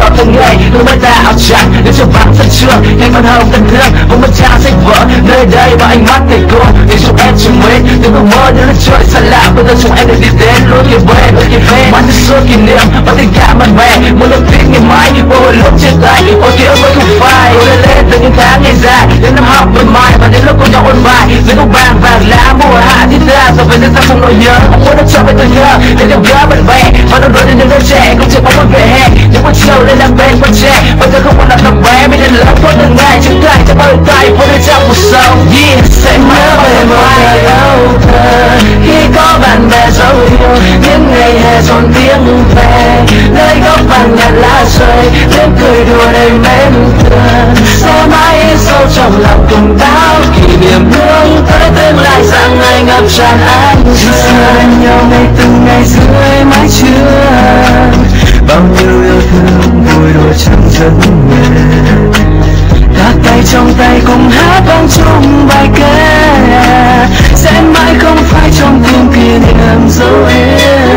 hợp từng ngày đôi môi ta áo trắng đến cho vắng sân trường cánh văn hồng thân thương một mặt trang sách vở nơi đây và ánh mắt thầy cô để chúng em trùng mến từng ước mơ đến lên trời xa lạ bây giờ chúng em được đi đến lối kia về mang theo suốt kỷ niệm và tình cảm bạn bè muốn được tin ngày mai một hồi lúc chia tay ôi ký ức với không phai tôi lên từ những tháng ngày dài đến năm học bên mai và đến lúc cùng nhau ôn bài dưới gốc vàng vàng lá mùa hạ thiết tha rồi về đến ta không nỗi nhớ không muốn được trở về tuổi thơ để gặp gỡ bạn bè và đón đuổi đến những đứa trẻ cũng chỉ có một về hè những buổi chiều lên làm bên con trẻ bây giờ không còn là thằng bé mình đến lớn thôi từng ngày trưởng thành cho bao tay vô đến trong cuộc sống yeah sẽ nhớ về một ngày âu thơ khi có bạn bè dấu yêu những ngày hè tròn tiếng về nơi góc vàng nhạt lá rơi tiếng cười đùa đầy mến thương sẽ mãi in sâu trong lòng cùng bao kỷ niệm hướng tới tương lai rằng ngày ngập tràn ánh sáng nhau ngày từng ngày dưới mái trường bao nhiêu yêu thương vui đùa chẳng dứt các tay trong tay cùng hát vang chung bài ca sẽ mãi không phai trong tim kỷ niệm dấu yêu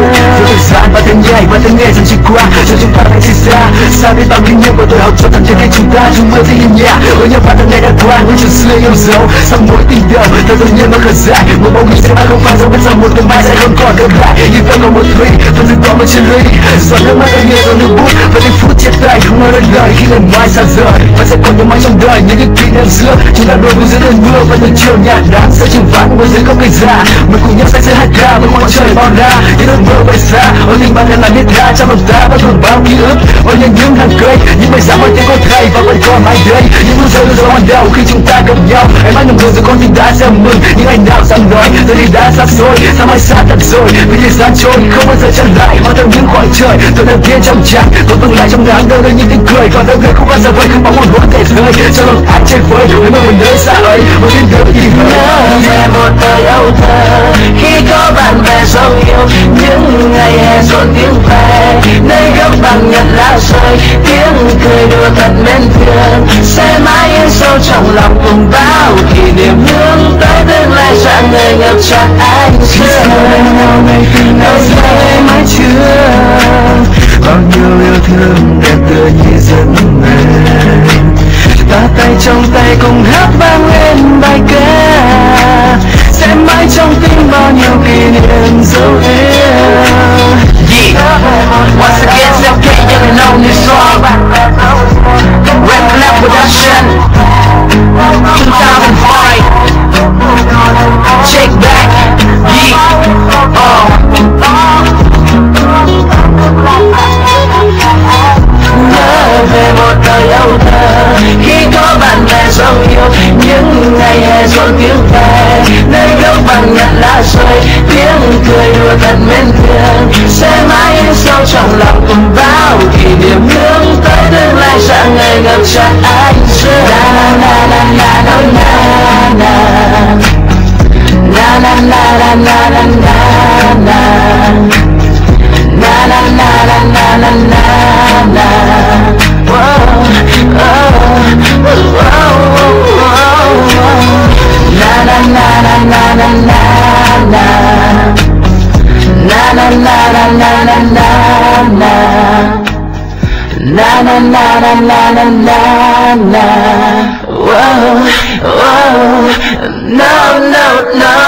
thời gian và từng ngày dần trôi qua cho chúng ta phải chia xa xa biết bao kinh nghiệm của tôi học cho thằng trẻ cách chúng ta chúng mơ thấy hiền nhà ở nhau và từng ngày đã qua những chuyện xưa yêu dấu sau mỗi tình đầu thật tự nhiên mà khởi dài một bóng hình sẽ mãi không phai dấu bên dòng một tương mai sẽ không còn gặp lại như vẫn còn một thủy phần dừng có một chân lý giọt nước mắt đã nhẹ vào nước bút và những phút chia tay không nói lời khi lần mai xa rời và sẽ còn nhiều mãi trong đời những cái kỷ niệm xưa chúng ta đôi với dưới đêm mưa và những chiều nhạt đáng sẽ trừng phạt với dưới không cây già mình cùng nhau say sưa hát ca với ngoài trời bao la những ước mơ bay xa ôi tình bạn là biết ra trong lòng ta vẫn còn bao ký ức ôi những hàng cây những bài giảng ôi tiếng con thầy và vẫn còn mãi đây những phút giây lúc ban đầu khi chúng ta gặp nhau em mãi nằm ngồi rồi con tim đã gieo mừng những anh nào dám nói giờ đi đã xa xôi sao mai xa thật rồi vì thời gian trôi không bao giờ trở lại mang theo những khoảng trời tôi đang tiên trong trắng tôi tương lai trong nắng đâu đây những tiếng cười còn đâu người không bao giờ vơi không bóng một vốn thể rơi cho lòng ai chơi với với mơ mình nơi xa ấy một tin đỡ đi nhớ về một thời âu thơ khi có bạn bè dấu yêu những ngày hè rộn tiếng về nơi góc bằng nhật lá rơi tiếng cười đùa thật mến thương sẽ mãi in sâu trong lòng cùng bao kỷ niệm hướng tới tương lai dạng người ngập tràn ánh sương nhau ngày từng ngày dưới mái trường bao nhiêu yêu thương đẹp tựa như giấc mơ ta tay trong tay cùng hát vang lên bài ca sẽ mãi trong tim bao nhiêu kỷ niệm dấu yêu once again self care young and old new song rap collab production 2005 check back nhớ về một thời âu thơ khi có bạn bè dấu yêu những ngày hè rộn tiếng về nơi góc bằng nhật lá rơi tiếng cười đùa thật mến thương sẽ mãi in sâu trong lòng cùng bao kỷ niệm hướng tới tương lai dạng ngày ngập tràn ánh sương na na na na na na na na na na na na na na na no no no